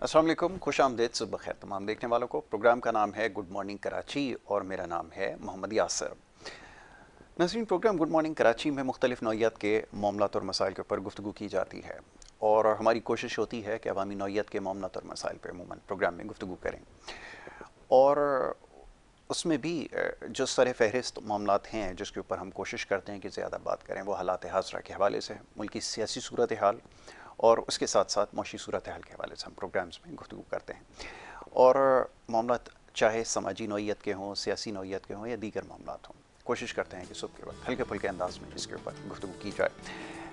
अस्सलाम वालेकुम, खुश आमदीद, सुबह खैर तमाम देखने वालों को। प्रोग्राम का नाम है गुड मॉर्निंग कराची और मेरा नाम है मोहम्मद यासर। नाज़रीन, प्रोग्राम गुड मॉर्निंग कराची में मुख्तलिफ नौइयत के मामलात और मसाइल के ऊपर गुफ्तगू की जाती है और हमारी कोशिश होती है कि अवामी नौइयत के मामलात और मसाइल पर अमूमन प्रोग्राम में गुफ्तगू करें। और उसमें भी जो सर फहरिस्त मामलात हैं जिसके ऊपर हम कोशिश करते हैं कि ज़्यादा बात करें, वो हालात हाज़रा के हवाले से, मुल्क की सियासी सूरत हाल और उसके साथ साथ मौशी सूरत हाल के हवाले से हम प्रोग्राम्स में गुफ्तगू करते हैं। और मामलात चाहे समाजी नौइयत के हों, सियासी नौइयत के हों या दीगर मामलात हों, कोशिश करते हैं कि सुबह के वक्त हल्के फुल्के अंदाज में इसके ऊपर गुफ्तगू की जाए।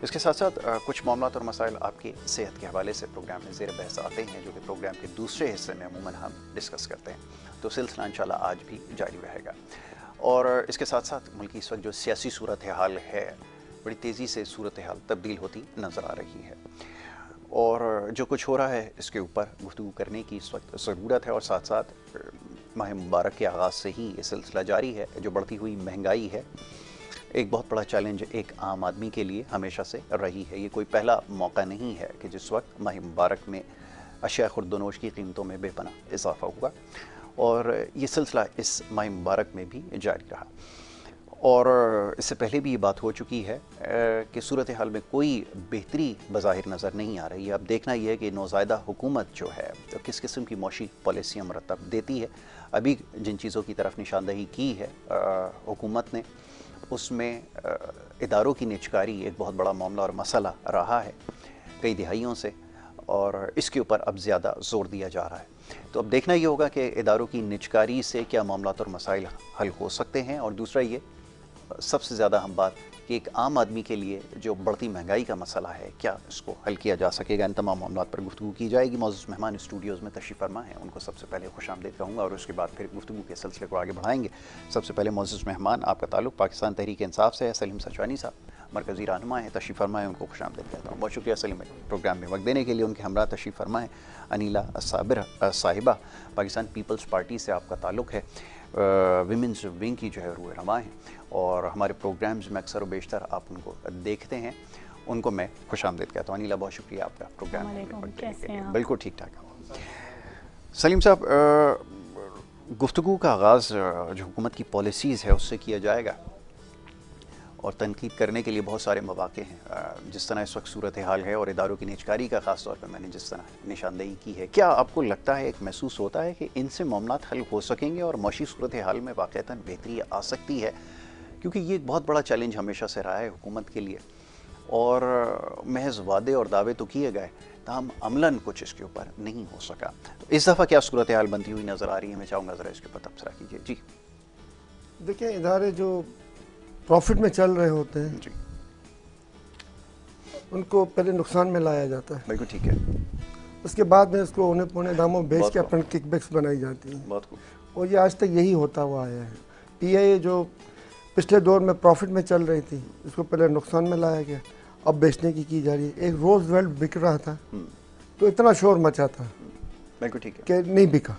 इसके साथ साथ कुछ मामलात और मसाइल आपकी सेहत के हवाले से प्रोग्राम में ज़ेर बहस आते हैं, जो कि प्रोग्राम के दूसरे हिस्से में अमूमन हम डिस्कस करते हैं। तो सिलसिला इंशाल्लाह आज भी जारी रहेगा। और इसके साथ साथ मुल्क की इस वक्त जो सियासी सूरत हाल है, बड़ी तेज़ी से सूरत हाल तब्दील होती नज़र आ रही है और जो कुछ हो रहा है इसके ऊपर गुफ्तगू करने की इस वक्त ज़रूरत है। और साथ साथ माह मुबारक के आगाज़ से ही ये सिलसिला जारी है। जो बढ़ती हुई महंगाई है, एक बहुत बड़ा चैलेंज एक आम आदमी के लिए हमेशा से रही है। ये कोई पहला मौका नहीं है कि जिस वक्त माह मुबारक में अशिया खुर्दनोश की कीमतों में बेपनाह इजाफ़ा हुआ, और ये सिलसिला इस माह मुबारक में भी जारी रहा। और इससे पहले भी ये बात हो चुकी है कि सूरत हाल में कोई बेहतरी बज़ाहिर नज़र नहीं आ रही है। अब देखना यह है कि नौज़ायदा हुकूमत जो है तो किस किस्म की मौशी पॉलिसियाँ मरतब देती है। अभी जिन चीज़ों की तरफ निशानदही की है हुकूमत ने, उसमें इदारों की निजकारी एक बहुत बड़ा मामला और मसला रहा है कई दिहाइयों से, और इसके ऊपर अब ज़्यादा ज़ोर दिया जा रहा है। तो अब देखना ये होगा कि इदारों की निजकारी से क्या मामलात और मसाइल हल हो सकते हैं। और दूसरा ये सबसे ज़्यादा हम बात कि एक आम आदमी के लिए जो बढ़ती महंगाई का मसला है, क्या इसको हल किया जा सकेगा। इन तमाम मामलात पर गुफ्तगू की जाएगी। मौजूद मेहमान स्टूडियोज़ में तशरीफ़ फरमा हैं, उनको सबसे पहले खुशामदीद कहूँगा और उसके बाद फिर गुफ्तगू के सिलसिले को आगे बढ़ाएंगे। सबसे पहले मौजूद मेहमान, आपका ताल्लुक़ पाकिस्तान तहरीक इंसाफ से है, सलीम सचवानी साहब मरकज़ी रहनुमा है, तशरीफ़ फरमा है, उनको खुशामदीद कहता हूँ। बहुत शुक्रिया सलीम प्रोग्राम में वक्त देने के लिए। उनके हमरा तशरीफ़ फरमा है अनिला साबिर साहिबा, पाकिस्तान पीपल्स पार्टी से आपका ताल्लुक़ है, विमेंस विंग की जो है रूहनुमा है, और हमारे प्रोग्राम्स में अक्सर व बेशतर आप उनको देखते हैं। उनको मैं खुशामदीद कहता हूँ। अनिला, बहुत शुक्रिया आपका प्रोग्राम में। बिल्कुल ठीक ठाक। सलीम साहब, गुफ्तगू का आगाज़ जो हुकूमत की पॉलिसीज़ है उससे किया जाएगा, और तनकीद करने के लिए बहुत सारे मौक़े हैं। जिस तरह इस वक्त सूरत हाल है और इदारों की निजकारी का ख़ास तौर पर मैंने जिस तरह निशानदेही की है, क्या आपको लगता है, एक महसूस होता है कि इनसे मामलात हल हो सकेंगे और मौशी सूरत हाल में वाक़ईतन बेहतरी आ सकती है? क्योंकि ये एक बहुत बड़ा चैलेंज हमेशा से रहा है हुकूमत के लिए, और महज वादे और दावे तो किए गए, ताहम अमलन कुछ इसके ऊपर नहीं हो सका। तो इस दफ़ा क्या सूरत हाल बनती हुई नज़र आ रही है? मैं चाहूँगा ज़रा इसके ऊपर तबसरा कीजिए। जी देखिए, इदारे जो प्रॉफिट में चल रहे होते हैं जी, उनको पहले नुकसान में लाया जाता है। बिल्कुल ठीक है। उसके बाद में उसको औने पौने दामों बेच के अपन किकबैक्स बनाई जाती हैं, बहुत खूब। और ये आज तक यही होता हुआ आया है। पीआईए जो पिछले दौर में प्रॉफिट में चल रही थी, उसको पहले नुकसान में लाया गया, अब बेचने की जा रही है। एक रोज़ वेल्ट बिक रहा था तो इतना शोर मचा था, बिल्कुल ठीक है, कि नहीं बिका।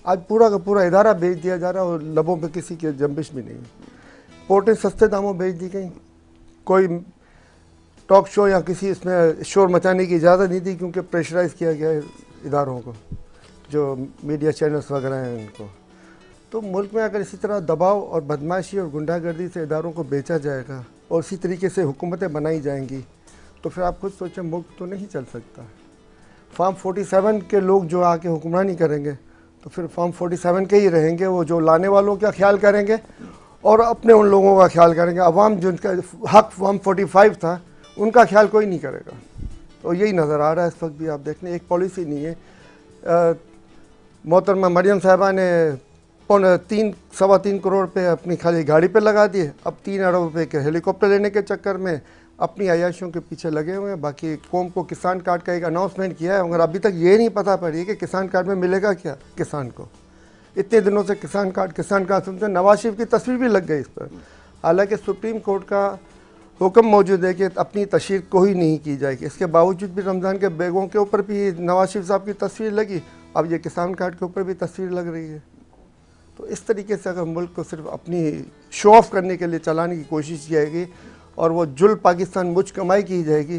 आज पूरा का पूरा इदारा बेच दिया जा रहा है और लबों पे किसी की जंबिश भी नहीं है। पोर्टें सस्ते दामों बेच दी गई, कोई टॉक शो या किसी इसमें शोर मचाने की इजाज़त नहीं दी, क्योंकि प्रेशराइज़ किया गया है इदारों को, जो मीडिया चैनल्स वगैरह हैं उनको। तो मुल्क में अगर इसी तरह दबाव और बदमाशी और गुंडागर्दी से इदारों को बेचा जाएगा और इसी तरीके से हुकूमतें बनाई जाएंगी, तो फिर आप खुद सोचें, मुल्क तो नहीं चल सकता। फार्म 47 के लोग जो आके हुक्मरानी करेंगे तो फिर फार्म 47 के ही रहेंगे। वो जो लाने वालों का ख्याल करेंगे और अपने उन लोगों का ख्याल करेंगे। अवाम जिनका हक फार्म 45 था, उनका ख्याल कोई नहीं करेगा। तो यही नज़र आ रहा है इस वक्त भी। आप देख लें, एक पॉलिसी नहीं है। मोहतरमा मरियम साहिबा ने 3-3.25 करोड़ पे अपनी खाली गाड़ी पे लगा दिए। अब 3 अरब रुपये के हेलीकॉप्टर लेने के चक्कर में अपनी अयाशियों के पीछे लगे हुए हैं। बाकी कौम को किसान कार्ड का एक अनाउंसमेंट किया है, मगर अभी तक ये नहीं पता पड़ी कि किसान कार्ड में मिलेगा क्या किसान को। इतने दिनों से किसान कार्ड सुनते, नवाज शरीफ की तस्वीर भी लग गई इस पर। हालांकि सुप्रीम कोर्ट का हुक्म मौजूद है कि अपनी तशहीर को ही नहीं की जाएगी। इसके बावजूद भी रमज़ान के बैगों के ऊपर भी नवाज शरीफ साहब की तस्वीर लगी, अब ये किसान कार्ड के ऊपर भी तस्वीर लग रही है। तो इस तरीके से अगर मुल्क को सिर्फ अपनी शो ऑफ करने के लिए चलाने की कोशिश की जाएगी और वो जुल पाकिस्तान मुझ कमाई की जाएगी,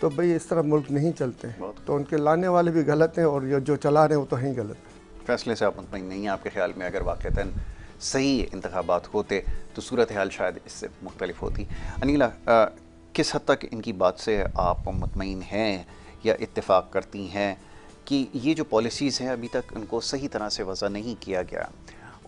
तो भाई इस तरह मुल्क नहीं चलते हैं। तो उनके लाने वाले भी गलत हैं और जो चला रहे हैं वो तो हैं गलत। फैसले से आप मुतमईन नहीं हैं? आपके ख्याल में अगर वाक़तन सही इंतखाबात होते तो सूरत हाल शायद इससे मुख्तलिफ होती। अनीला, किस हद तक इनकी बात से आप मुतमईन हैं या इत्तेफाक करती हैं कि ये जो पॉलिसीज़ हैं अभी तक उनको सही तरह से वज़ा नहीं किया गया?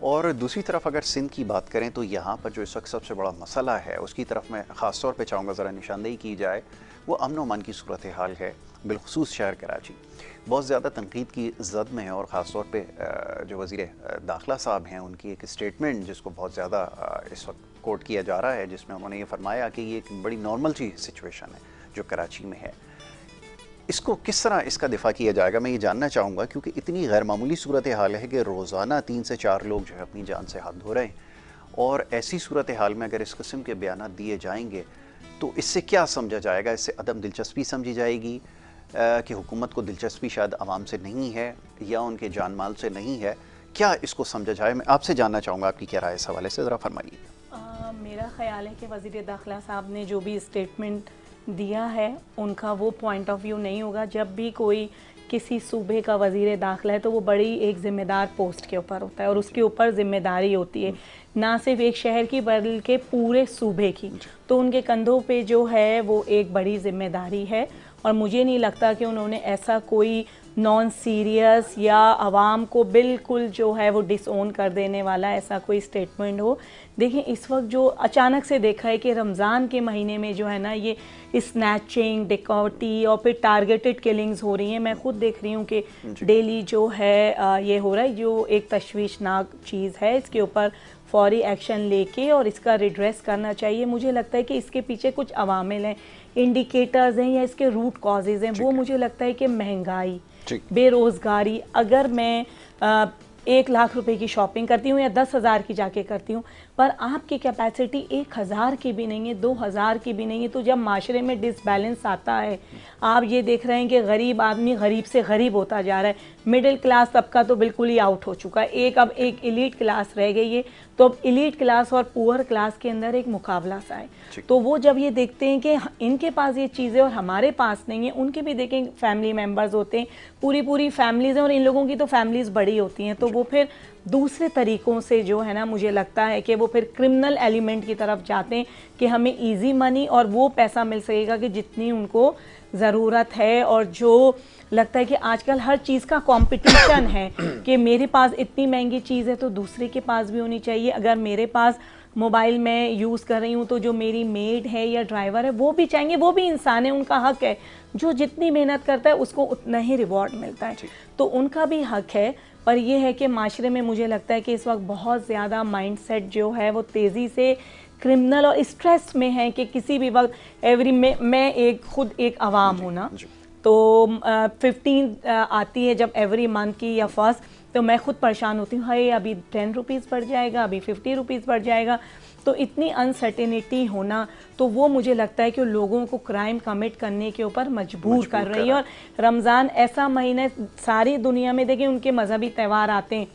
और दूसरी तरफ अगर सिंध की बात करें तो यहाँ पर जो इस वक्त सबसे बड़ा मसला है उसकी तरफ मैं ख़ास तौर पे चाहूँगा ज़रा निशानदेही की जाए, वो अमन व अमान की सूरत हाल है। बिलखुसूस शहर कराची बहुत ज़्यादा तनकीद की जद में है और ख़ास तौर पे जो वज़ीर दाखिला साहब हैं उनकी एक स्टेटमेंट जिसको बहुत ज़्यादा इस वक्त कोट किया जा रहा है, जिसमें उन्होंने ये फरमाया कि ये एक बड़ी नॉर्मल सी सिचुएशन है जो कराची में है। इसको किस तरह इसका दिफा किया जाएगा, मैं ये जानना चाहूँगा, क्योंकि इतनी गैर मामूली सूरत हाल है कि रोज़ाना 3 से 4 लोग जो है अपनी जान से हाथ धो रहे हैं। और ऐसी सूरत हाल में अगर इस किस्म के बयान दिए जाएंगे तो इससे क्या समझा जाएगा? इससे अदम दिलचस्पी समझी जाएगी कि हुकूमत को दिलचस्पी शायद आवाम से नहीं है या उनके जान माल से नहीं है? क्या इसको समझा जाए? मैं आपसे जानना चाहूँगा आपकी क्या राय इस हवाले से, ज़रा फरमाइए। मेरा ख्याल है कि वज़ीर दाखिला साहब ने जो भी स्टेटमेंट दिया है उनका वो पॉइंट ऑफ व्यू नहीं होगा। जब भी कोई किसी सूबे का वज़ीर दाखिला है तो वो बड़ी एक ज़िम्मेदार पोस्ट के ऊपर होता है और उसके ऊपर ज़िम्मेदारी होती है ना सिर्फ एक शहर की बल्कि पूरे सूबे की। तो उनके कंधों पे जो है वो एक बड़ी ज़िम्मेदारी है और मुझे नहीं लगता कि उन्होंने ऐसा कोई नॉन सीरियस या आवाम को बिल्कुल जो है वो डिसओन कर देने वाला ऐसा कोई स्टेटमेंट हो। देखिए इस वक्त जो अचानक से देखा है कि रमज़ान के महीने में जो है ना ये स्नैचिंग, डिकॉटी और फिर टारगेटेड किलिंग्स हो रही हैं। मैं खुद देख रही हूँ कि डेली जो है ये हो रहा है, जो एक तशवीशनाक चीज़ है। इसके ऊपर फौरी एक्शन लेके और इसका रिड्रेस करना चाहिए। मुझे लगता है कि इसके पीछे कुछ अवामिल हैं, इंडिकेटर्स हैं या इसके रूट कॉजेज़ हैं। वो मुझे लगता है कि महंगाई, बेरोज़गारी। अगर मैं 1 लाख रुपए की शॉपिंग करती हूँ या 10,000 की जाके करती हूँ पर आपकी कैपेसिटी 1,000 की भी नहीं है, 2,000 की भी नहीं है, तो जब माशरे में डिसबैलेंस आता है, आप ये देख रहे हैं कि गरीब आदमी गरीब से गरीब होता जा रहा है, मिडिल क्लास तबका तो बिल्कुल ही आउट हो चुका है, अब एक एलीट क्लास रह गई है। तो अब एलीट क्लास और पुअर क्लास के अंदर एक मुकाबला सा है। तो वो जब ये देखते हैं कि इनके पास ये चीज़ें और हमारे पास नहीं है, उनके भी देखें फैमिली मेम्बर्स होते हैं, पूरी फैमिलीज़ हैं और इन लोगों की तो फैमिलीज़ बड़ी होती हैं, तो वो फिर दूसरे तरीक़ों से जो है ना, मुझे लगता है कि वो फिर क्रिमिनल एलिमेंट की तरफ जाते हैं कि हमें इजी मनी और वो पैसा मिल सकेगा कि जितनी उनको ज़रूरत है। और जो लगता है कि आजकल हर चीज़ का कंपटीशन है कि मेरे पास इतनी महंगी चीज़ है तो दूसरे के पास भी होनी चाहिए। अगर मेरे पास मोबाइल में यूज़ कर रही हूँ तो जो मेरी मेड है या ड्राइवर है वो भी चाहेंगे, वो भी इंसान है, उनका हक है। जो जितनी मेहनत करता है उसको उतना ही रिवॉर्ड मिलता है, तो उनका भी हक है। पर यह है कि माशरे में मुझे लगता है कि इस वक्त बहुत ज़्यादा माइंडसेट जो है वो तेज़ी से क्रिमिनल और स्ट्रेस में है कि किसी भी वक्त मैं एक खुद एक आवाम हूँ ना, तो 15 आती है जब एवरी मंथ की या फर्स्ट, तो मैं खुद परेशान होती हूँ, हाय अभी 10 रुपीज़ बढ़ जाएगा, अभी 50 रुपीज़ बढ़ जाएगा। तो इतनी अनसर्टेनिटी होना, तो वो मुझे लगता है कि लोगों को क्राइम कमिट करने के ऊपर मजबूर कर रही है। और रमज़ान ऐसा महीना, सारी दुनिया में देखें उनके मजहबी त्यौहार आते हैं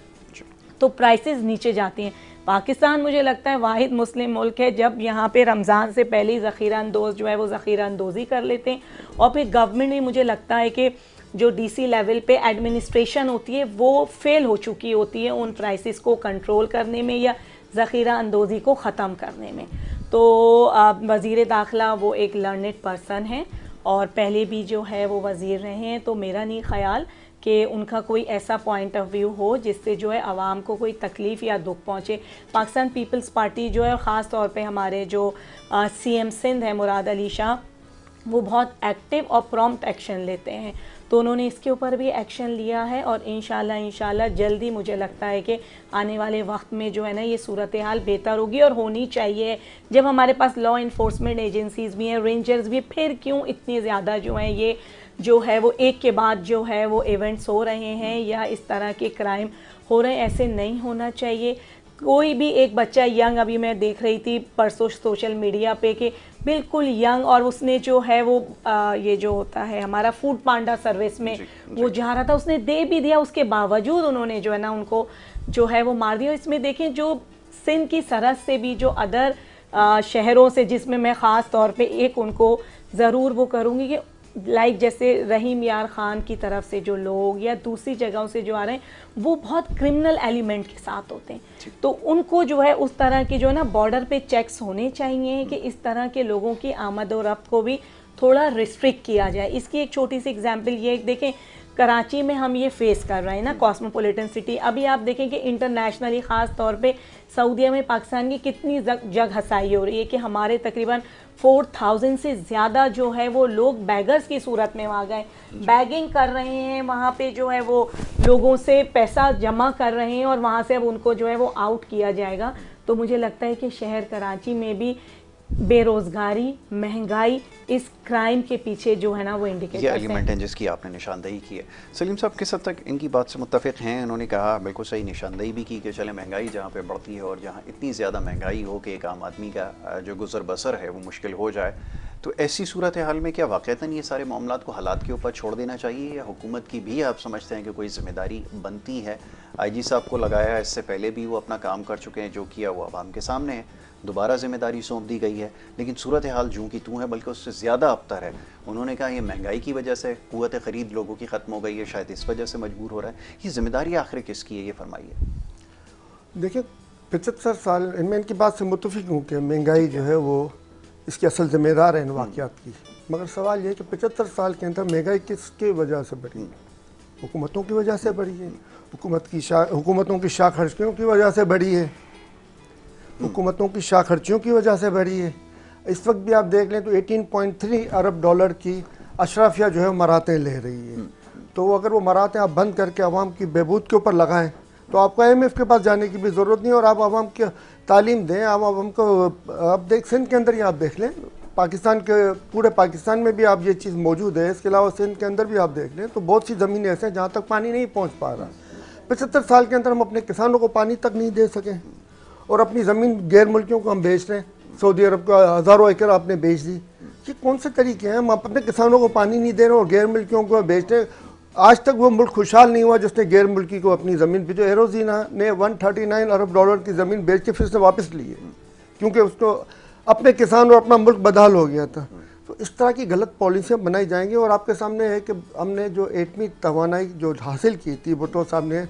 तो प्राइसेस नीचे जाती हैं। पाकिस्तान मुझे लगता है वाहिद मुस्लिम मुल्क है जब यहाँ पे रमज़ान से पहले ही ज़ख़ीरा अंदोज़ जो है वो ज़ख़ीरा अंदोज़ी कर लेते हैं। और फिर गवर्नमेंट भी मुझे लगता है कि जो डीसी लेवल पे एडमिनिस्ट्रेशन होती है वो फेल हो चुकी होती है उन प्राइसेस को कंट्रोल करने में या ज़ख़ीरा अंदोज़ी को ख़त्म करने में। तो वज़ीर दाखिला वो एक लर्नेड पर्सन हैं और पहले भी जो है वो वज़ीर रहे हैं, तो मेरा नहीं ख़याल कि उनका कोई ऐसा पॉइंट ऑफ व्यू हो जिससे जो है आवाम को कोई तकलीफ़ या दुख पहुँचे। पाकिस्तान पीपल्स पार्टी जो है, ख़ास तौर पे हमारे जो CM सिंध है मुराद अली शाह, वो बहुत एक्टिव और प्रॉम्प्ट एक्शन लेते हैं, तो उन्होंने इसके ऊपर भी एक्शन लिया है। और इंशाल्लाह जल्दी मुझे लगता है कि आने वाले वक्त में जो है ना ये सूरत हाल बेहतर होगी और होनी चाहिए। जब हमारे पास लॉ इन्फोर्समेंट एजेंसीज़ भी हैं, रेंजर्स भी, फिर क्यों इतनी ज़्यादा जो हैं ये जो है वो एक के बाद जो है वो इवेंट्स हो रहे हैं या इस तरह के क्राइम हो रहे हैं? ऐसे नहीं होना चाहिए। कोई भी एक बच्चा यंग, अभी मैं देख रही थी परसों सोशल मीडिया पे कि बिल्कुल यंग, और उसने जो है वो ये जो होता है हमारा फूड पांडा सर्विस में वो जा रहा था, उसने दे भी दिया, उसके बावजूद उन्होंने जो है ना उनको जो है वो मार दिया। इसमें देखें जो सिंध की सरहद से भी जो अदर शहरों से, जिसमें मैं ख़ास तौर पे एक उनको ज़रूर वो करूँगी कि लाइक जैसे रहीम यार खान की तरफ से जो लोग या दूसरी जगहों से जो आ रहे हैं वो बहुत क्रिमिनल एलिमेंट के साथ होते हैं, तो उनको जो है उस तरह के जो है ना बॉर्डर पे चेक्स होने चाहिए कि इस तरह के लोगों की आमद और रफ्त को भी थोड़ा रिस्ट्रिक्ट किया जाए। इसकी एक छोटी सी एग्जांपल ये देखें, कराची में हम ये फेस कर रहे हैं ना, कॉस्मोपॉलिटन सिटी। अभी आप देखें कि इंटरनेशनली ख़ास तौर पे सऊदीया में पाकिस्तान की कितनी जग हसाई हो रही है कि हमारे तकरीबन 4000 से ज़्यादा जो है वो लोग बैगर्स की सूरत में वहाँ गए, बैगिंग कर रहे हैं, वहाँ पे जो है वो लोगों से पैसा जमा कर रहे हैं और वहाँ से अब उनको जो है वो आउट किया जाएगा। तो मुझे लगता है कि शहर कराची में भी बेरोज़गारी, महंगाई इस क्राइम के पीछे जो है ना वो इंडिकेटर्स ये एलिमेंट हैं जिसकी आपने निशानदेही की है। सलीम साहब किस हद तक इनकी बात से मुत्तफ़िक़ हैं? उन्होंने कहा बिल्कुल सही, निशानदेही भी की कि चले महंगाई जहाँ पे बढ़ती है और जहाँ इतनी ज़्यादा महंगाई हो कि एक आम आदमी का जो गुज़र बसर है वो मुश्किल हो जाए, तो ऐसी सूरत हाल में क्या वाक़तन ये सारे मामलात को हालात के ऊपर छोड़ देना चाहिए या हुकूमत की भी आप समझते हैं कि कोई ज़िम्मेदारी बनती है? IG साहब को लगाया, इससे पहले भी वो अपना काम कर चुके हैं, जो किया वो आवाम के सामने है, दोबारा जिम्मेदारी सौंप दी गई है, लेकिन सूरत हाल जूँ की तूँ है, बल्कि उससे ज़्यादा अबतर है। उन्होंने कहा ये महंगाई की वजह से कुव्वत ख़रीद लोगों की ख़त्म हो गई है, शायद इस वजह से मजबूर हो रहा है। ये जिम्मेदारी आखिर किसकी है, ये फरमाइए। देखिए 75 साल मैं इनकी बात से मुत्तफिक हूँ कि महंगाई जो है वो इसकी असल जिम्मेदार है इन वाक़यात की, मगर सवाल ये है कि 75 साल के अंदर महंगाई किसकी वजह से बढ़ी? हुकूमतों की वजह से बढ़ी है, हुकूमतों की शाह खर्चियों की वजह से बढ़ी है, हुकूमतों की शाह खर्चियों की वजह से बढ़ी है। इस वक्त भी आप देख लें तो 18.3 अरब डॉलर की अशराफिया जो है मरातें ले रही है, तो अगर वो मरातें आप बंद करके आवाम की बहबूद के ऊपर लगाएं तो आपको IMF के पास जाने की भी ज़रूरत नहीं, और आप आवाम की तालीम दें। आप आवाम को आप देख सिंध के अंदर ही आप देख लें, पाकिस्तान के पूरे पाकिस्तान में भी आप ये चीज़ मौजूद है, इसके अलावा सिंध के अंदर भी आप देख लें तो बहुत सी ज़मीनें ऐसे हैं जहाँ तक पानी नहीं पहुँच पा रहा। 75 साल के अंदर हम अपने किसानों को पानी तक नहीं दे सकें और अपनी ज़मीन गैर मुल्कियों को हम बेच रहे हैं। सऊदी अरब का हज़ारों एकड़ आपने बेच दी, ये कौन से तरीके हैं? हम अपने किसानों को पानी नहीं दे रहे और गैर मुल्कियों को बेच रहे हैं। आज तक वो मुल्क खुशहाल नहीं हुआ जिसने गैर मुल्की को अपनी ज़मीन बेचो। एरोजीना ने 139 अरब डॉलर की ज़मीन बेच के फिर से वापस ली है, क्योंकि उसको अपने किसान और अपना मुल्क बदहाल हो गया था। तो इस तरह की गलत पॉलिसियाँ बनाई जाएंगी। और आपके सामने है कि हमने जो एटमी तवानाई जो हासिल की थी, भुट्टो साहब ने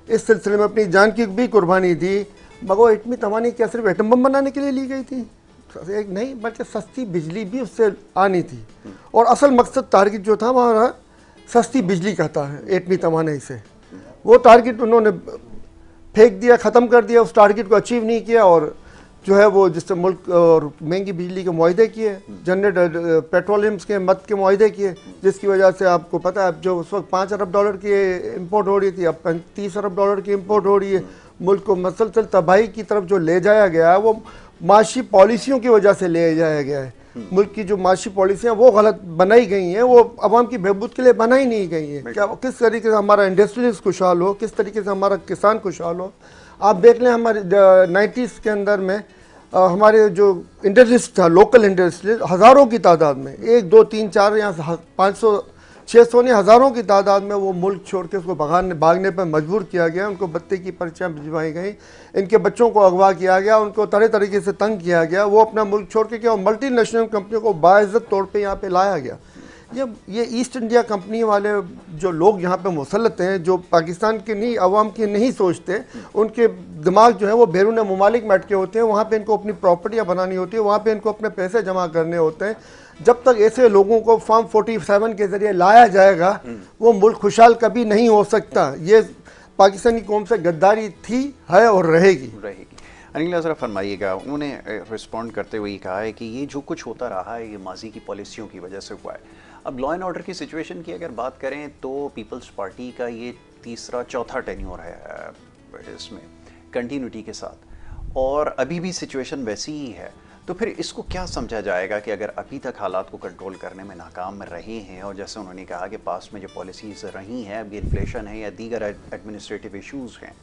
इस सिलसिले में अपनी जान की भी कुर्बानी दी, मगर एटमी तवानाई क्या सिर्फ एटम बम बनाने के लिए ली गई थी? एक नहीं, बल्कि सस्ती बिजली भी उससे आनी थी, और असल मकसद टारगेट जो था हमारा सस्ती बिजली का था एटमी तवानाई से। वो टारगेट उन्होंने फेंक दिया, ख़त्म कर दिया, उस टारगेट को अचीव नहीं किया, और जो है वो जिससे मुल्क और महंगी बिजली के मुआहदे किए, जनरेट पेट्रोलियम्स के मद के मुआहदे किए, जिसकी वजह से आपको पता है जो उस वक्त 5 अरब डॉलर की इम्पोर्ट हो रही थी, अब 30 अरब डॉलर की इम्पोर्ट हो रही है। मुल्क को मसलसल तबाही की तरफ जो ले जाया गया है वो माशी पॉलिसियों की वजह से ले जाया गया है। मुल्क की जो माशी पॉलिसियाँ वो गलत बनाई गई हैं, वो अवाम की बहबूद के लिए बनाई नहीं गई हैं। क्या किस तरीके से हमारा इंडस्ट्रीज खुशहाल हो, किस तरीके से हमारा किसान खुशहाल हो। आप देख लें हमारे 90s के अंदर में हमारे जो इंडस्ट्रीज था, लोकल इंडस्ट्रीज हज़ारों की तादाद में, 1 2 3 4 या 500 600 ने हज़ारों की तादाद में वो मुल्क छोड़ के उसको भागने पर मजबूर किया गया। उनको बत्ती की पर्चियाँ भिजवाई गई, इनके बच्चों को अगवा किया गया, उनको तरह तरीके से तंग किया गया। वो अपना मुल्क छोड़ के क्या मल्टी नेशनल कंपनियों को बाइज़्ज़त तौर पे यहाँ पे लाया गया। ये ईस्ट इंडिया कंपनी वाले जो लोग यहाँ पे मुसल्लत हैं, जो पाकिस्तान के नहीं अवाम की नहीं सोचते, उनके दिमाग जो है वो बैरून मुमालिक में अटके होते हैं। वहाँ पे इनको अपनी प्रॉपर्टियाँ बनानी होती है, वहाँ पे इनको अपने पैसे जमा करने होते हैं। जब तक ऐसे लोगों को फॉर्म 47 के ज़रिए लाया जाएगा वो मुल्क खुशहाल कभी नहीं हो सकता। ये पाकिस्तानी कौम से गद्दारी थी, है और रहेगी। अनिल ज़रा फरमाइएगा, उन्होंने रिस्पॉन्ड करते हुए कहा है कि ये जो कुछ होता रहा है ये माजी की पॉलिसियों की वजह से हुआ है। अब लॉ एंड ऑर्डर की सिचुएशन की अगर बात करें तो पीपल्स पार्टी का ये तीसरा चौथा टेन्योर है इसमें कंटिन्यूटी के साथ, और अभी भी सिचुएशन वैसी ही है। तो फिर इसको क्या समझा जाएगा कि अगर अभी तक हालात को कंट्रोल करने में नाकाम रहे हैं, और जैसे उन्होंने कहा कि पास में जो पॉलिसीज़ रही हैं, अभी इन्फ्लेशन है या दीगर एडमिनिस्ट्रेटिव इश्यूज़ हैं,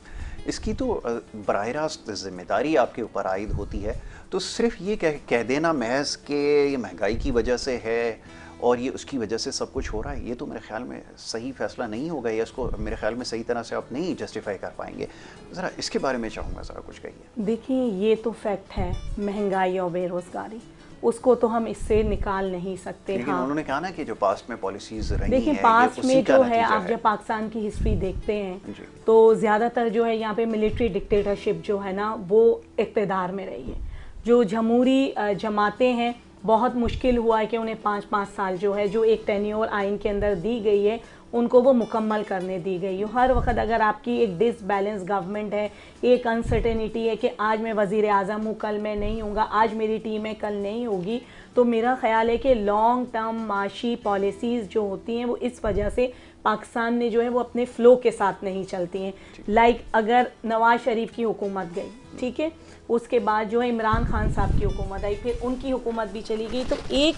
इसकी तो बराह रास्त जिम्मेदारी आपके ऊपर आयद होती है। तो सिर्फ ये कह देना महज कि ये महंगाई की वजह से है और ये उसकी वजह से सब कुछ हो रहा है, ये तो मेरे ख्याल में सही फैसला नहीं होगा, या इसको मेरे ख्याल में सही तरह से आप नहीं जस्टिफाई कर पाएंगे। ज़रा इसके बारे में चाहूँगा, ज़रा कुछ कहिए। देखिए ये तो फैक्ट है, महंगाई और बेरोज़गारी, उसको तो हम इससे निकाल नहीं सकते। लेकिन हाँ, उन्होंने कहा ना कि जो पास्ट में पॉलिसीज रही देखिए हैं, पास्ट ये उसी में का जो है, नतीजा आप जब पाकिस्तान की हिस्ट्री देखते हैं जी। तो ज़्यादातर जो है यहाँ पे मिलिट्री डिक्टेटरशिप जो है ना वो इक़्तिदार में रही है। जो जमहूरी जमातें हैं, बहुत मुश्किल हुआ है कि उन्हें 5-5 साल जो है, जो एक टेन्योर आइन के अंदर दी गई है, उनको वो मुकम्मल करने दी गई है। हर वक्त अगर आपकी एक डिसबैलेंस गवर्नमेंट है, एक अनसर्टेनिटी है कि आज मैं वज़ीर आज़म हूँ, कल मैं नहीं हूँगा, आज मेरी टीम है, कल नहीं होगी, तो मेरा ख्याल है कि लॉन्ग टर्म माशी पॉलिसीज़ जो होती हैं वो इस वजह से पाकिस्तान में जो है वो अपने फ़्लो के साथ नहीं चलती हैं। लाइक अगर नवाज़ शरीफ की हुकूमत गई, ठीक है, उसके बाद जो है इमरान खान साहब की हुकूमत आई, फिर उनकी हुकूमत भी चली गई, तो एक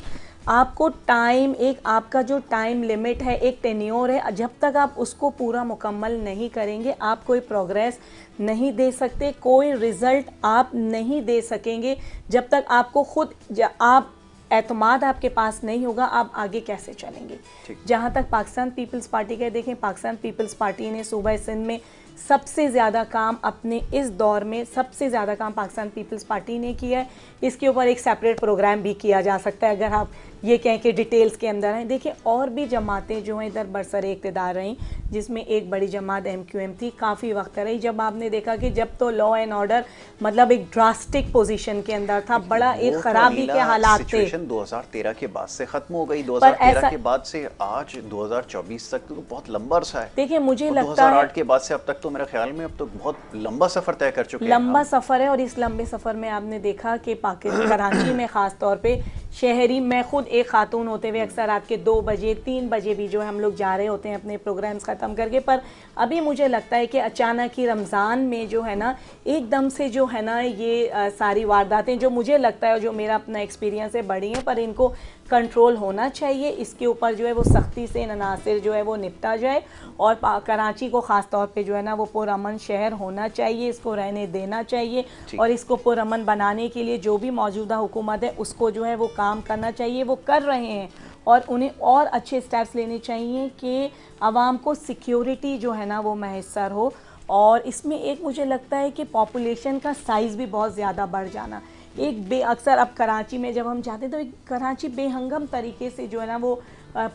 आपको टाइम, एक आपका जो टाइम लिमिट है, एक टेन्योर है, जब तक आप उसको पूरा मुकम्मल नहीं करेंगे आप कोई प्रोग्रेस नहीं दे सकते, कोई रिज़ल्ट आप नहीं दे सकेंगे जब तक आपको खुद आप एतमाद आपके पास नहीं होगा, आप आगे कैसे चलेंगे। जहाँ तक पाकिस्तान पीपल्स पार्टी का देखें, पाकिस्तान पीपल्स पार्टी ने सूबा सिंध में सबसे ज़्यादा काम अपने इस दौर में सबसे ज़्यादा काम पाकिस्तान पीपल्स पार्टी ने किया है। इसके ऊपर एक सेपरेट प्रोग्राम भी किया जा सकता है अगर आप ये कहें कि डिटेल्स के अंदर हैं। देखिए और भी जमातें जो हैं इधर बरसरे इक़्तिदार रहीं, जिसमें एक बड़ी जमात MQM थी, काफ़ी वक्त रही, जब आपने देखा कि जब तो लॉ एंड ऑर्डर मतलब एक ड्रास्टिक पोजीशन के अंदर था, बड़ा एक खराबी के हालात थे। 2013 के बाद से खत्म हो गई, 2013 के बाद से आज 2024 तक तो बहुत लंबा अरसा है। देखिए मुझे लगता है 2008 के बाद से अब तक तो मेरे ख्याल में अब तो बहुत लंबा सफर तय कर चुके हैं। लंबा सफर है, और इस लंबे सफर में आपने देखा कि पाकिस्तान कराची में खास तौर पे शहरी, मैं खुद एक खातून होते हुए अक्सर रात के 2 बजे 3 बजे भी जो है हम लोग जा रहे होते हैं अपने प्रोग्राम्स ख़त्म करके, पर अभी मुझे लगता है कि अचानक ही रमज़ान में जो है ना एकदम से जो है ना ये सारी वारदातें, जो मुझे लगता है, जो मेरा अपना एक्सपीरियंस है, बढ़ी हैं, पर इनको कंट्रोल होना चाहिए, इसके ऊपर जो है वो सख्ती से अनासिर जो है वो निपटा जाए, और कराची को ख़ास तौर पे जो है ना वो पुरअमन शहर होना चाहिए, इसको रहने देना चाहिए, और इसको पुरअमन बनाने के लिए जो भी मौजूदा हुकूमत है उसको जो है वो काम करना चाहिए, वो कर रहे हैं, और उन्हें और अच्छे स्टेप्स लेने चाहिए कि आवाम को सिक्योरिटी जो है ना वो मैसर हो। और इसमें एक मुझे लगता है कि पॉपुलेशन का साइज़ भी बहुत ज़्यादा बढ़ जाना, एक अक्सर अब कराची में जब हम जाते हैं तो एक कराची बेहंगम तरीके से जो है ना वो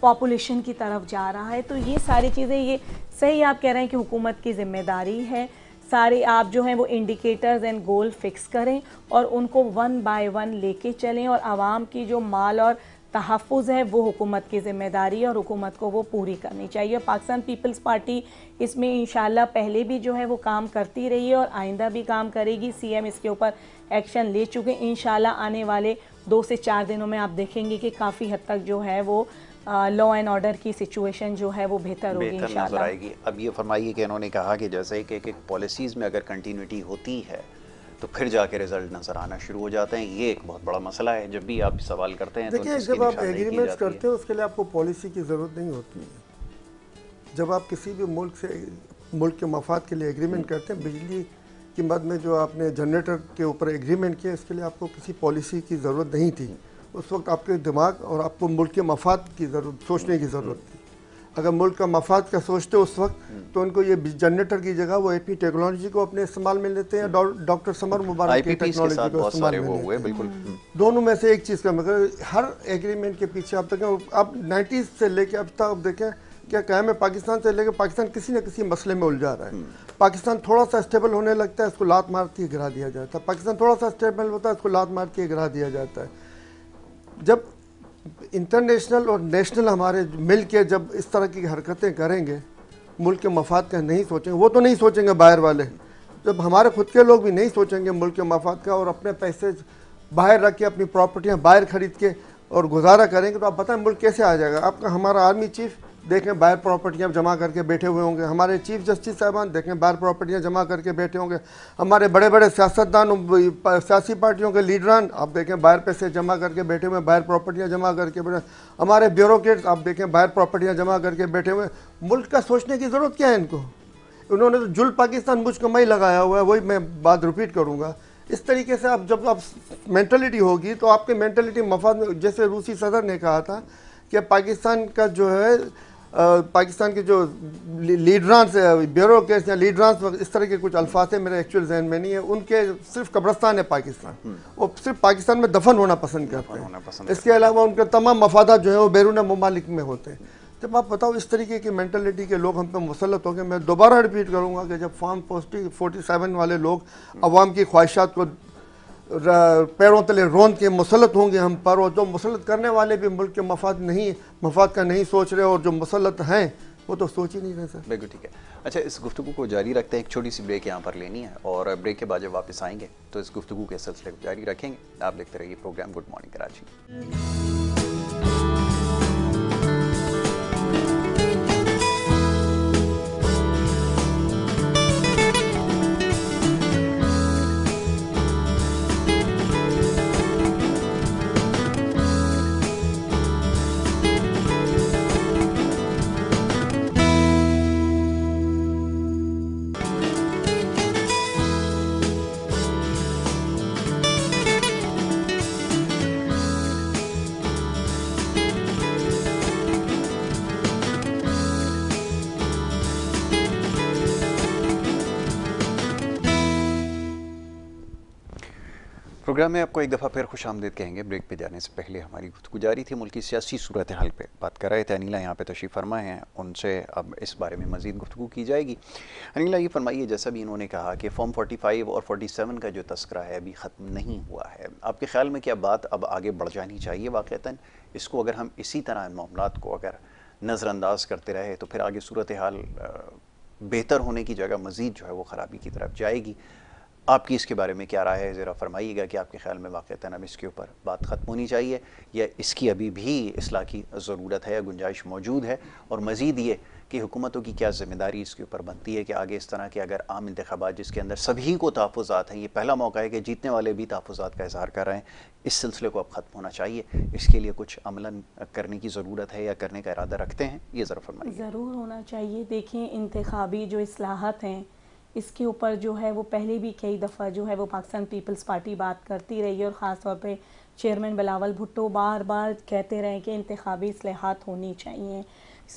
पॉपुलेशन की तरफ जा रहा है, तो ये सारी चीज़ें, ये सही आप कह रहे हैं कि हुकूमत की ज़िम्मेदारी है, सारे आप जो हैं वो इंडिकेटर्स एंड गोल फिक्स करें और उनको 1 बाय 1 लेके चलें, और आवाम की जो माल और तहफ़्फ़ुज़ है वो हुकूमत की ज़िम्मेदारी है और हुकूमत को वो पूरी करनी चाहिए। पाकिस्तान पीपल्स पार्टी इसमें इंशाल्लाह पहले भी जो है वो काम करती रही है और आइंदा भी काम करेगी। CM इसके ऊपर एक्शन ले चुके हैं। इंशाल्लाह आने वाले 2 से 4 दिनों में आप देखेंगे कि काफ़ी हद तक जो है वो लॉ एंड ऑर्डर की सिचुएशन जो है वो बेहतर होगी इंशाल्लाह। आएगी। अब ये फरमाइए कि इन्होंने कहा कि जैसे कि एक पॉलिसीज़ में अगर कंटिन्यूटी होती है तो फिर जाके रिजल्ट नज़र आना शुरू हो जाते हैं। ये एक बहुत बड़ा मसला है, जब भी आप सवाल करते हैं। देखिए, जब आप एग्रीमेंट्स करते हो उसके लिए आपको पॉलिसी की ज़रूरत नहीं होती है। जब आप किसी भी मुल्क के मफाद के लिए एग्रीमेंट करते हैं, बिजली की मद में जो आपने जनरेटर के ऊपर एग्रीमेंट किया, इसके लिए आपको किसी पॉलिसी की ज़रूरत नहीं थी। उस वक्त आपके दिमाग और आपको मुल्क के मफाद की ज़रूरत, सोचने की ज़रूरत थी। अगर मुल्क का मफाद का सोचते उस वक्त, तो उनको ये जनरेटर की जगह वो AP टेक्नोलॉजी को अपने इस्तेमाल में लेते हैं, डॉक्टर समर मुबारक की टेक्नोलॉजी को इस्तेमाल में लेते हैं। बिल्कुल दोनों में से एक चीज़ का, मगर हर एग्रीमेंट के पीछे अब तक, अब 90s से लेके अब तक आप देखें क्या कायम है, पाकिस्तान से लेकर पाकिस्तान किसी न किसी मसले में उलझा रहा है। पाकिस्तान थोड़ा सा स्टेबल होने लगता है, इसको लात मारती है गिरा दिया जाता है। पाकिस्तान थोड़ा सा स्टेबल होता है, इसको लात मारती है गिरा दिया जाता है। जब इंटरनेशनल और नेशनल हमारे मिल के जब इस तरह की हरकतें करेंगे, मुल्क के मफाद का नहीं सोचेंगे, वो तो नहीं सोचेंगे बाहर वाले, जब हमारे खुद के लोग भी नहीं सोचेंगे मुल्क के मफाद का और अपने पैसे बाहर रख के अपनी प्रॉपर्टियाँ बाहर खरीद के और गुजारा करेंगे, तो आप बताएं मुल्क कैसे आ जाएगा। आपका हमारा आर्मी चीफ देखें बाहर प्रॉपर्टियाँ जमा करके बैठे हुए होंगे, हमारे चीफ जस्टिस साहबान देखें बाहर प्रॉपर्टियाँ जमा करके बैठे होंगे, हमारे बड़े बड़े सियासतदान सियासी पार्टियों के लीडरान आप देखें बाहर पैसे जमा करके बैठे हुए, बाहर प्रॉपर्टियाँ जमा करके बैठे, हमारे ब्यूरोक्रेट्स आप देखें बाहर प्रॉपर्टियाँ जमा करके बैठे हुए। मुल्क का सोचने की ज़रूरत क्या है इनको? उन्होंने तो जुल पाकिस्तान मुझको मैं ही लगाया हुआ है, वही मैं बात रिपीट करूँगा। इस तरीके से आप जब आप मेंटलिटी होगी तो आपके मेंटलिटी मफाद में, जैसे रूसी सदर ने कहा था कि पाकिस्तान का जो है पाकिस्तान के जो लीडरांस ब्यूरोक्रेट्स या लीडरांस इस तरह के कुछ अल्फाज है मेरे एक्चुअल जहन में नहीं है, उनके सिर्फ कब्रस्तान है पाकिस्तान, वो सिर्फ पाकिस्तान में दफन होना पसंद करते हैं। इसके अलावा उनके तमाम मफादात जो है वो बैरून ममालिक में होते हैं। जब आप बताओ इस तरीके की मेंटलिटी के लोग हम पे मुसल्लत हो गए, मैं दोबारा रिपीट करूँगा कि जब फॉर्म 47 वाले लोग अवाम की ख्वाहिशात को पैरों तले रोंद के मुसल्लत होंगे हम पर, और जो मुसल्लत करने वाले भी मुल्क के मफाद का नहीं सोच रहे, और जो मुसल्लत हैं वो तो सोच ही नहीं रहे सर। बिल्कुल ठीक है। अच्छा, इस गुफ्तगू को जारी रखते हैं, एक छोटी सी ब्रेक यहाँ पर लेनी है और ब्रेक के बाद जब वापस आएंगे तो इस गुफ्तगू के सिलसिले को जारी रखेंगे। आप देखते रहिए program good morning Karachi. Program में आपको एक दफ़ा फिर खुश आमदीद कहेंगे। ब्रेक पे जाने से पहले हमारी गुफ्तगू जारी थी, मुल्क की सियासी सूरत हाल पे बात कर रहे थे। अनिला यहाँ पे तशरीफ़ फरमा हैं, उनसे अब इस बारे में मज़ीद गुफ्तगू की जाएगी। अनिला, ये फरमाइए, जैसा भी इन्होंने कहा कि फॉर्म 45 और 47 का जो तस्करा है अभी ख़त्म नहीं हुआ है, आपके ख्याल में क्या बात अब आगे बढ़ जानी चाहिए? वाक़तन इसको अगर हम इसी तरह मामलात को अगर नज़रअंदाज करते रहे तो फिर आगे सूरत हाल बेहतर होने की जगह मज़ीद जो है वो ख़राबी की तरफ जाएगी। आपकी इसके बारे में क्या राय है? ज़रा फरमाइएगा कि आपके ख्याल में वाक़तन अब इसके ऊपर बात ख़त्म होनी चाहिए या इसकी अभी भी इस्लाह की ज़रूरत है या गुंजाइश मौजूद है, और मज़ीद ये कि हुकूमतों की क्या ज़िम्मेदारी इसके ऊपर बनती है कि आगे इस तरह के अगर आम इंतखाबात जिसके अंदर सभी को तहफ़्फ़ुज़ात हैं, ये पहला मौका है कि जीतने वाले भी तहफ़्फ़ुज़ात का इज़हार कर रहे हैं, इस सिलसिले को अब ख़त्म होना चाहिए, इसके लिए कुछ अमलन करने की ज़रूरत है या करने का इरादा रखते हैं? ये ज़रा फरमाइए। ज़रूर होना चाहिए। देखिए, इंतखाबी जो इस्लाहत हैं इसके ऊपर जो है वो पहले भी कई दफ़ा जो है वो पाकिस्तान पीपल्स पार्टी बात करती रही है, और ख़ास तौर पे चेयरमैन बिलावल भुट्टो बार बार कहते रहे कि इंतखाबी इस्लाहत होनी चाहिए।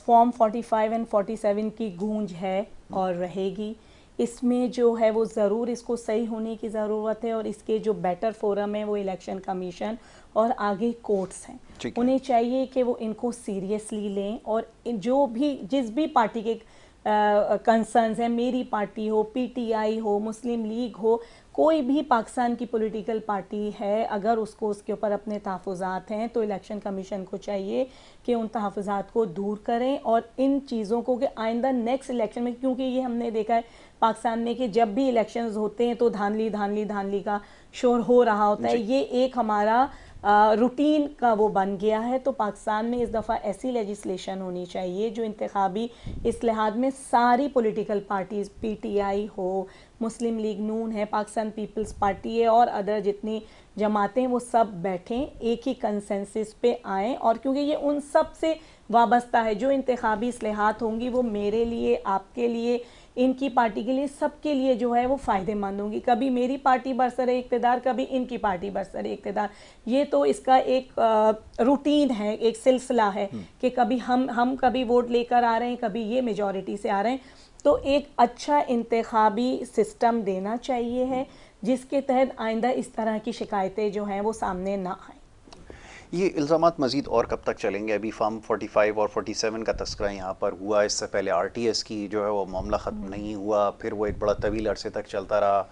फॉर्म 45 एंड 47 की गूंज है और रहेगी। इसमें जो है वो ज़रूर इसको सही होने की ज़रूरत है, और इसके जो बेटर फोरम है वो इलेक्शन कमीशन और आगे कोर्ट्स हैं, उन्हें चाहिए कि वो इनको सीरियसली लें, और जो भी जिस भी पार्टी के कंसर्न्स हैं, मेरी पार्टी हो, पीटीआई हो, मुस्लिम लीग हो, कोई भी पाकिस्तान की पॉलिटिकल पार्टी है, अगर उसको उसके ऊपर अपने तहफ़्फ़ुज़ात हैं तो इलेक्शन कमीशन को चाहिए कि उन तहफ़्फ़ुज़ात को दूर करें, और इन चीज़ों को कि आइंदा नेक्स्ट इलेक्शन में, क्योंकि ये हमने देखा है पाकिस्तान में कि जब भी इलेक्शंस होते हैं तो धांधली का शोर हो रहा होता है, ये एक हमारा रूटीन का वो बन गया है। तो पाकिस्तान में इस दफ़ा ऐसी लेजिस्लेशन होनी चाहिए जो इंतखाबी इस्लाहात में सारी पॉलिटिकल पार्टीज़, पीटीआई हो, मुस्लिम लीग नून है, पाकिस्तान पीपल्स पार्टी है, और अदर जितनी जमातें वो सब बैठें, एक ही कंसेंसस पे आएँ, और क्योंकि ये उन सब से वाबस्ता है, जो इंतखाबी इस्लाहात होंगी वो मेरे लिए, आपके लिए, इनकी पार्टी के लिए, सबके लिए जो है वो फ़ायदेमंद होंगी। कभी मेरी पार्टी बरसरे इक़्तिदार, कभी इनकी पार्टी बरसरे इक़्तिदार, ये तो इसका एक रूटीन है, एक सिलसिला है कि कभी हम कभी वोट लेकर आ रहे हैं, कभी ये मेजॉरिटी से आ रहे हैं। तो एक अच्छा इंतखाबी सिस्टम देना चाहिए है जिसके तहत आइंदा इस तरह की शिकायतें जो हैं वो सामने ना आएँ। ये इल्ज़ामात मज़ीद और कब तक चलेंगे? अभी फॉर्म 45 और 47 का तस्करा यहाँ पर हुआ, इससे पहले RTS की जो है वो मामला ख़त्म नहीं हुआ, फिर वो एक बड़ा तवील अरसे तक चलता रहा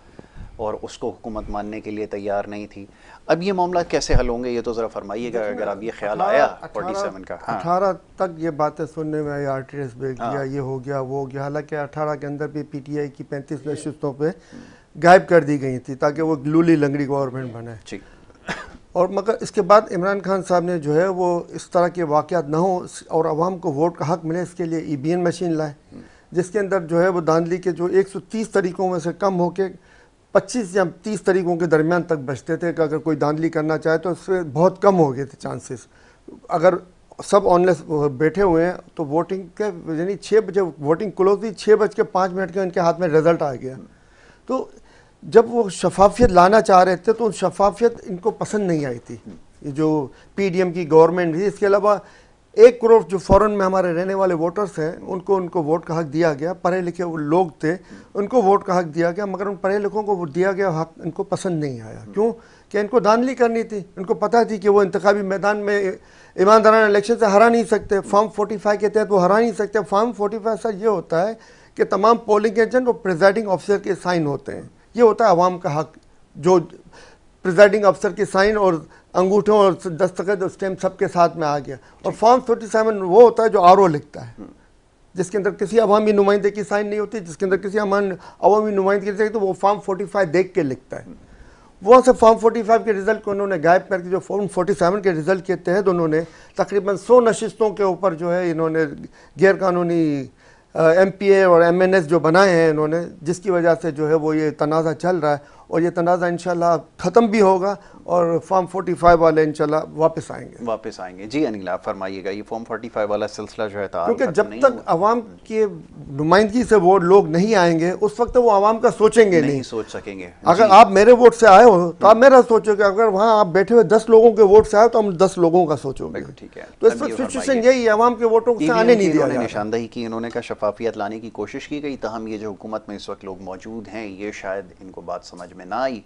और उसको हुकूमत मानने के लिए तैयार नहीं थी। अब ये मामला कैसे हल होंगे, ये तो ज़रा फरमाइएगा अगर अब ये ख्याल आया 47 का। 18 तक ये बातें सुनने में आई, RTS ब्रेक किया, ये हो गया वो हो गया, हालांकि 18 के अंदर भी PTI की 35 नशिस्तों पे गायब कर दी गई थी ताकि वो लूली लंगड़ी गवर्नमेंट बने। और मगर इसके बाद इमरान खान साहब ने जो है वो इस तरह के वाक़यात ना हो और आवाम को वोट का हक़ मिले, इसके लिए EVN मशीन लाए, जिसके अंदर जो है वो धांधली के जो 130 तरीक़ों में से कम होके 25 या 30 तरीक़ों के दरमियान तक बचते थे कि अगर कोई धांधली करना चाहे तो उससे बहुत कम हो गए थे चांसेस। अगर सब ऑनलेस बैठे हुए हैं तो वोटिंग के यानी 6 बजे वोटिंग क्लोज थी, 6:05 के उनके हाथ में रिज़ल्ट आ गया। तो जब वो शफाफियत लाना चाह रहे थे तो शफाफियत इनको पसंद नहीं आई थी, ये जो PDM की गवर्नमेंट थी। इसके अलावा 1 करोड़ जो फॉरेन में हमारे रहने वाले वोटर्स हैं उनको वोट का हक दिया गया। पढ़े लिखे वो लोग थे, उनको वोट का हक दिया गया, मगर उन पढ़े लिखों को वोट दिया गया हक इनको पसंद नहीं आया। क्यों? कि इनको धांधली करनी थी। इनको पता थी कि वो इंतखाबी मैदान में ईमानदाराना इलेक्शन से हरा नहीं सकते, फॉर्म 45 के तहत वो हरा नहीं सकते। फॉर्म 45 सर ये होता है कि तमाम पोलिंग एजेंट और प्रिजाइडिंग ऑफिसर के साइन होते हैं। ये होता है अवाम का हक, जो प्रिजाइडिंग अफसर के साइन और अंगूठों और दस्तखत और स्टैम्प सबके साथ में आ गया। और फॉर्म 47 वो होता है जो आरओ लिखता है, जिसके अंदर किसी अवामी नुमाइंदे की साइन नहीं होती, जिसके अंदर किसी अवामी नुमाइंदगी की, तो वो फॉर्म 45 देख के लिखता है। वहाँ से फॉर्म 45 के रिजल्ट को उन्होंने गायब करके जो फॉर्म 47 के रिजल्ट के तहत उन्होंने तकरीबन 100 नशिस्तों के ऊपर जो है इन्होंने गैर कानूनी MPA और MNS जो बनाए हैं इन्होंने, जिसकी वजह से जो है वो ये तनाज़ा चल रहा है। और ये तनाज़ा इंशाल्लाह ख़त्म भी होगा और फॉर्म 45 वाले इंशाल्लाह वापस आएंगे। जी अनिल, आप फरमाइएगा, ये फॉर्म 45 वाला सिलसिला जो है क्योंकि जब तक आवाम की नुमाइंदगी से वो लोग नहीं आएंगे उस वक्त वो आवाम का सोचेंगे नहीं सोच सकेंगे। अगर आप मेरे वोट से आए हो तो आप मेरा सोचोगे, अगर वहाँ आप बैठे हुए 10 लोगों के वोट से आए तो हम 10 लोगों का सोचोगे। ठीक है, तो इस वक्त सिचुएशन यही है, आवाम के वोटों से आने नहीं दिया। निशानदही की इन्होंने का शफाफियत लाने की कोशिश की गई, तहम ये जो हुकूमत में इस वक्त लोग मौजूद हैं ये शायद इनको बात समझ में ना आई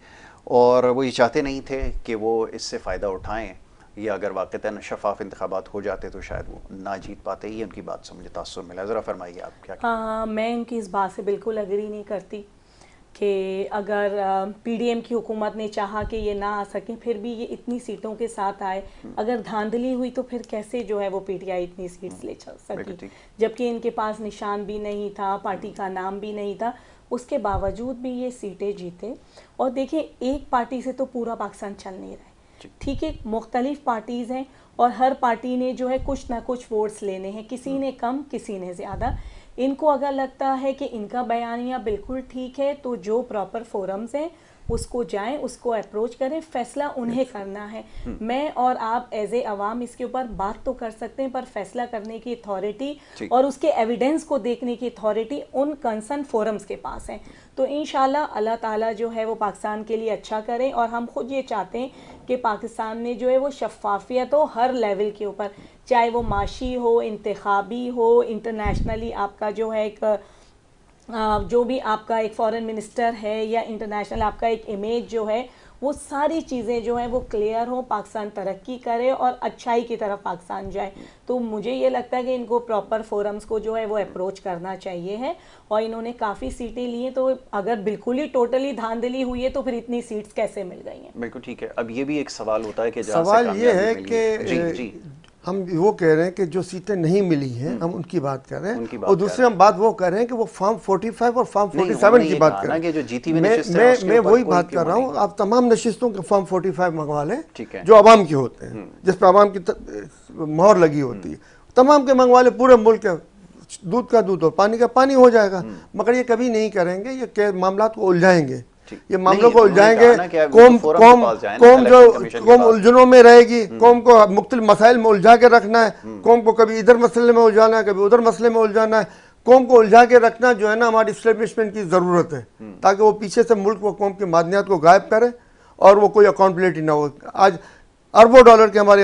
और वो ये चाहते नहीं थे कि वो इससे फ़ायदा उठाएं, या अगर वाक़तन शफाफ इंतखाबात हो जाते तो शायद वो ना जीत पाते। ये उनकी बात से मुझे तासुर मिला। ज़रा फरमाइए आप क्या। हाँ, मैं उनकी इस बात से बिल्कुल एग्री नहीं करती कि अगर PDM की हुकूमत ने चाहा कि ये ना आ सकें फिर भी ये इतनी सीटों के साथ आए। अगर धांधली हुई तो फिर कैसे जो है वो PTI इतनी सीट्स ले सकी, जबकि इनके पास निशान भी नहीं था, पार्टी का नाम भी नहीं था, उसके बावजूद भी ये सीटें जीते। और देखिए, एक पार्टी से तो पूरा पाकिस्तान चल नहीं रहा है, ठीक है, मुख्तलिफ पार्टीज़ हैं और हर पार्टी ने जो है कुछ ना कुछ वोट्स लेने हैं, किसी ने कम किसी ने ज़्यादा। इनको अगर लगता है कि इनका बयानिया बिल्कुल ठीक है तो जो प्रॉपर फोरम्स हैं उसको जाएं, उसको अप्रोच करें, फैसला उन्हें करना है। मैं और आप एज ए अवाम इसके ऊपर बात तो कर सकते हैं, पर फैसला करने की अथॉरिटी और उसके एविडेंस को देखने की अथॉरिटी उन कंसर्न फोरम्स के पास है। तो इंशाल्लाह अल्लाह ताला जो है वो पाकिस्तान के लिए अच्छा करें। और हम खुद ये चाहते हैं कि पाकिस्तान में जो है वो शफाफियत हो हर लेवल के ऊपर, चाहे वो माशी हो, इंतखाबी हो, इंटरनेशनली आपका जो है एक जो भी आपका एक फॉरेन मिनिस्टर है या इंटरनेशनल आपका एक इमेज जो है, वो सारी चीज़ें जो हैं वो क्लियर हो, पाकिस्तान तरक्की करे और अच्छाई की तरफ पाकिस्तान जाए। तो मुझे ये लगता है कि इनको प्रॉपर फोरम्स को जो है वो अप्रोच करना चाहिए है। और इन्होंने काफ़ी सीटें ली हैं, तो अगर बिल्कुल ही टोटली धांधली हुई है तो फिर इतनी सीट्स कैसे मिल गई हैं? बिल्कुल ठीक है। अब ये भी एक सवाल होता है कि सवाल ये है कि हम वो कह रहे हैं कि जो सीटें नहीं मिली हैं हम उनकी बात कर रहे हैं, और दूसरी हम बात वो कर रहे हैं कि वो फॉर्म 45 और फॉर्म 47 की बात कर रहे हैं। मैं वही बात कर रहा हूँ, आप तमाम नशिस्तों के फॉर्म 45 मंगवा लें जो आवाम के होते हैं, जिस पर आवाम की मोहर लगी होती है, तमाम के मंगवा लें। पूरे मुल्क के दूध का दूध और पानी का पानी हो जाएगा। मगर ये कभी नहीं करेंगे, ये मामला को उलझाएंगे, ये मामलों को उलझाएंगे। कौम उलझनों में रहेगी, कौम को मुख्तलिफ मसाइल में उलझा के रखना है, कौम को कभी इधर मसले में उलझाना है, कभी उधर मसले में उलझाना है। कौम को उलझा के रखना जो है ना हमारी इस्टेब्लिशमेंट की ज़रूरत है, ताकि वो पीछे से मुल्क व कौम की मादनियात को गायब करे और वो कोई अकाउंटेबिलिटी ना हो। आज अरबों डॉलर के हमारे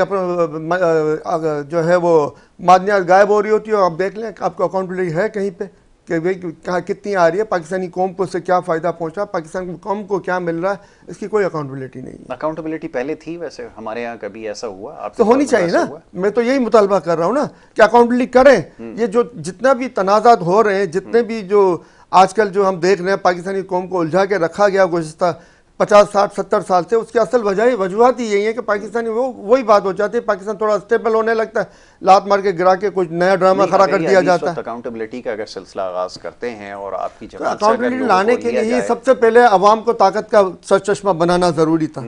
जो है वो मादनियात गायब हो रही होती है, आप देख लें आपको अकाउंटेबिलिटी है कहीं पे कि भाई कहाँ कितनी आ रही है, पाकिस्तानी कौम को उससे क्या फ़ायदा पहुंचा, पाकिस्तान कौम को क्या मिल रहा है, इसकी कोई अकाउंटेबिलिटी नहीं है। अकाउंटेबिलिटी पहले थी, वैसे हमारे यहाँ कभी ऐसा हुआ? आप तो होनी चाहिए ना, मैं तो यही मुतालबा कर रहा हूँ ना कि अकाउंटेबिलिटी करें। ये जो जितना भी तनाज़ात हो रहे हैं, जितने भी जो आजकल जो हम देख रहे हैं पाकिस्तानी कौम को उलझा के रखा गया गुज़िश्ता 50, 60, 70 साल से, उसकी असल वजूहत ही यही है कि पाकिस्तानी वही बात हो जाती है, पाकिस्तान थोड़ा स्टेबल होने लगता है, लात मार के गिरा के कुछ नया ड्रामा खड़ा कर दिया जाता है। अकाउंटेबिलिटी का अगर सिलसिला आगाज करते हैं और आपकी अकाउंटेबिलिटी लाने के लिए सबसे पहले अवाम को ताकत का सरचश्मा बनाना ज़रूरी था।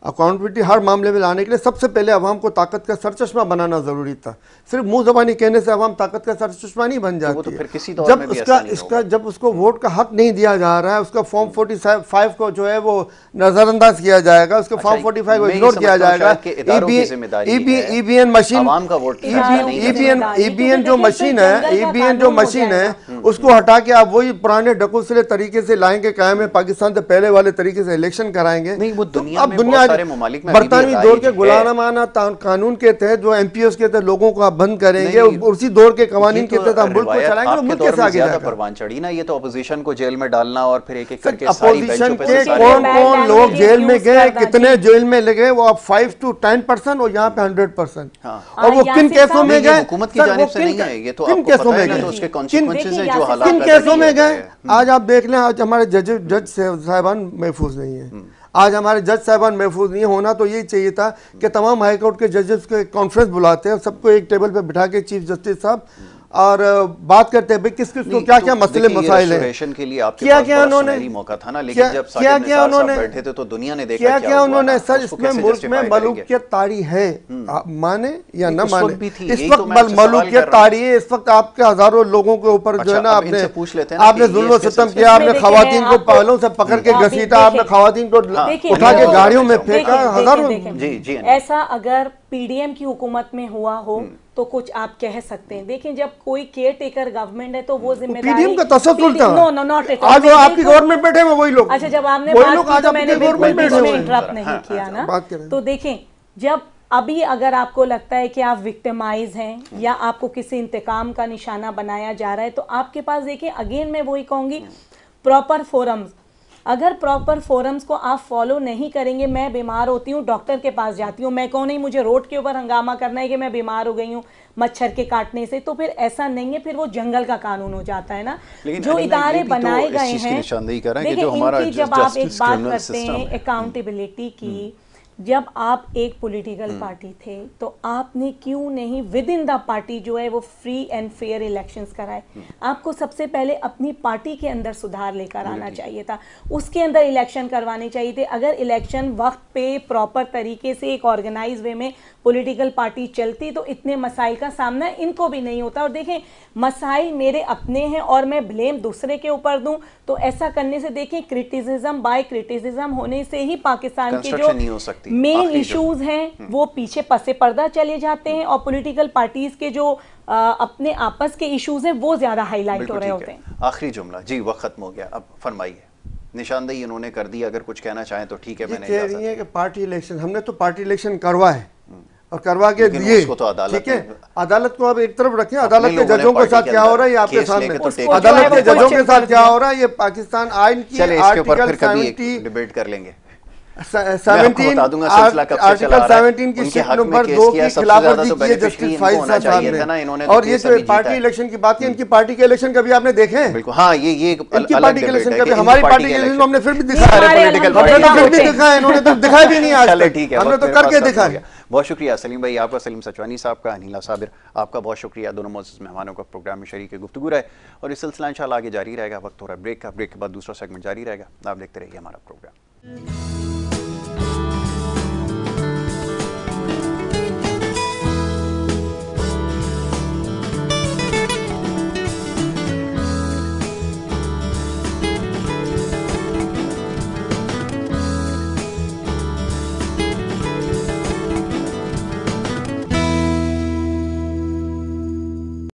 अकाउंटेबिलिटी हर मामले में लाने के लिए सबसे पहले अवाम को ताकत का सरचश्मा बनाना ज़रूरी था। सिर्फ मुंह ज़बानी कहने से अवाम ताकत का सरचश्मा नहीं बन जाती। तो फिर किसी जब उसको वोट का हक नहीं दिया जा रहा है, उसका फॉर्म 45 को जो है वो नज़रअंदाज किया जाएगा, उसके फॉर्म 45 को इग्नोर किया जाएगा। EBN जो मशीन है उसको हटा के आप वही पुराने डकुसले तरीके से लाएंगे, कायम पाकिस्तान से पहले वाले तरीके से इलेक्शन कराएंगे। अब दुनिया सारे ममालिक में अभी भी बरतानवी राइज दौर के है। गुलामाना कानून के तहत जो एमपीओ के तहत लोगों को आप बंद करेंगे, उसी दौर के कवानीन के तहत आप मुल्क को चलाएंगे, तो मुल्क कैसे आगे जाएगा? परवान चढ़ी ना, ये तो अपोजिशन को जेल में डालना और फिर एक एक करके अपोजिशन के कौन कौन लोग जेल में गए, कितने जेल में लगे, वो आप 5 to 10% और यहाँ पे 100%। और वो किन केसों में गए? हुकूमत की जानिब से नहीं है ये, तो किन आपको केसों पता में है ना, गए? तो उसके कॉन्सिक्वेंसेस हैं जो हालात किन पैदा केसों में किए गए? हैं। आज आप देख लें, आज हमारे जज साहिबान महफूज नहीं है। आज हमारे जज साहिबान महफूज नहीं होना, तो यही चाहिए था कि तमाम हाई कोर्ट के जजेस के कॉन्फ्रेंस बुलाते हैं, सबको एक टेबल पे बिठा के चीफ जस्टिस साहब और बात करते हैं भाई किस किस को क्या क्या मसले मसाइल है, के लिए आपके क्या पास क्या बड़ा उन्होंने सुनहरी मौका था ना, लेकिन जब क्या साकिब क्या निसार साहब उन्होंने बैठे थे तो दुनिया ने देखा क्या क्या हुआ उन्होंने ना, सर उसको इसमें कैसे मुल्क justify में करेंगे? मलूकियत तारी है, आप माने या न उस वक्त माने, भी थी, इस यही तो वक्त मैं आपसे सवाल मलूकियत कर रहा हूं। तारी है। इस वक्त आपके हजारों लोगों के ऊपर जो है ना, अच्छा, अब इनसे पूछ लेते हैं ना आपने कि जुल्म ये और इसके सितम सिलसिले किया, में आपने देखिए, खवातीन को आपको- पहलों से पकड़ के आप घसीटा, आपने देखिए, खवातीन को देखिए, उठा के देखिए, गाड़ियों में देखिए, फेंका, हजारों। जी ऐसा अगर पीडीएम की हुकूमत में हुआ हो तो कुछ आप कह सकते हैं। देखिए, जब कोई केयर टेकर गवर्नमेंट है तो वो जिम्मेदारी पीडीएम का तसल्सल था। नो नो नॉट एट आज वो आपकी गवर्नमेंट बैठे हुए वही लोग। अच्छा, जब आपने वही बात लोग की आज तो आपकी मैंने गवर्नमेंट बिल्कुल बैठे बीच में हुए हैं। इंटरप्ट नहीं हाँ, किया ना। बात करें। तो देखें, जब अभी अगर आपको लगता है कि आप विक्टिमाइज हैं या आपको किसी इंतकाम का निशाना बनाया जा रहा है, तो आपके पास देखिए, अगेन मैं वही कहूंगी, प्रॉपर फोरम्स, अगर प्रॉपर फोरम्स को आप फॉलो नहीं करेंगे, मैं बीमार होती हूँ डॉक्टर के पास जाती हूँ, मैं कौन नहीं मुझे रोड के ऊपर हंगामा करना है कि मैं बीमार हो गई हूँ मच्छर के काटने से, तो फिर ऐसा नहीं है, फिर वो जंगल का कानून हो जाता है ना। जो इदारे बनाए गए हैं, देखिए, इनकी जब आप एक बात करते हैं अकाउंटेबिलिटी की, जब आप एक पॉलिटिकल पार्टी थे तो आपने क्यों नहीं विद इन द पार्टी जो है वो फ्री एंड फेयर इलेक्शंस कराए? आपको सबसे पहले अपनी पार्टी के अंदर सुधार लेकर आना चाहिए था, उसके अंदर इलेक्शन करवाने चाहिए थे। अगर इलेक्शन वक्त पे प्रॉपर तरीके से एक ऑर्गेनाइज वे में पॉलिटिकल पार्टी चलती तो इतने मसाइल का सामना इनको भी नहीं होता। और देखें, मसाइल मेरे अपने हैं और मैं ब्लेम दूसरे के ऊपर दूं, तो ऐसा करने से देखें क्रिटिसिज्म बाय क्रिटिसिज्म होने से ही पाकिस्तान की जो मेन इश्यूज हैं वो पीछे पसे पर्दा चले जाते हैं और पॉलिटिकल पार्टीज के जो अपने आपस के इश्यूज हैं वो ज्यादा हाईलाइट हो रहे होते हैं। आखिरी जुमला जी, वक्त खत्म हो गया, अब फरमाइए। निशानदेही उन्होंने कर दी, अगर कुछ कहना चाहें तो ठीक है। मैंने कह रही है कि पार्टी इलेक्शन, हमने तो पार्टी इलेक्शन करवा है और करवा के दिए, ठीक है। अदालत को अब एक तरफ रखें, अदालत के जजों के साथ क्या हो रहा है ये आपके सामने, अदालत के जजों के साथ क्या हो रहा है ये पाकिस्तान आइन की आर्टिकल 70 डिबेट कर लेंगे। 17 आर्टिकल 17 की शिफ्ट नंबर 2 की खिलाफवर्जी की जस्टिस फाइज साहब ने। और ये जो पार्टी इलेक्शन की बात है, इनकी पार्टी के इलेक्शन कभी आपने देखे हैं? बिल्कुल, हाँ, ये इनकी पार्टी के इलेक्शन कभी, हमारी पार्टी के इलेक्शन हमने फिर भी दिखाया, हमने तो फिर भी दिखाया, इन्होंने तो दिखाया भी नहीं आज तक, हमने तो करके दिखाया। बहुत शुक्रिया सलीम भाई आपका, सलीम सचवानी साहब का, अनीला साबिर आपका बहुत शुक्रिया, दोनों मोअज़्ज़ज़ मेहमानों का प्रोग्राम में शरीक गुफ्तगू रहे। और इस सिलसिला इंशाअल्लाह आगे जारी रहेगा। वक्त हो रहा है ब्रेक का, ब्रेक के बाद दूसरा सेगमेंट जारी रहेगा। आप देखते रहिए हमारा प्रोग्राम।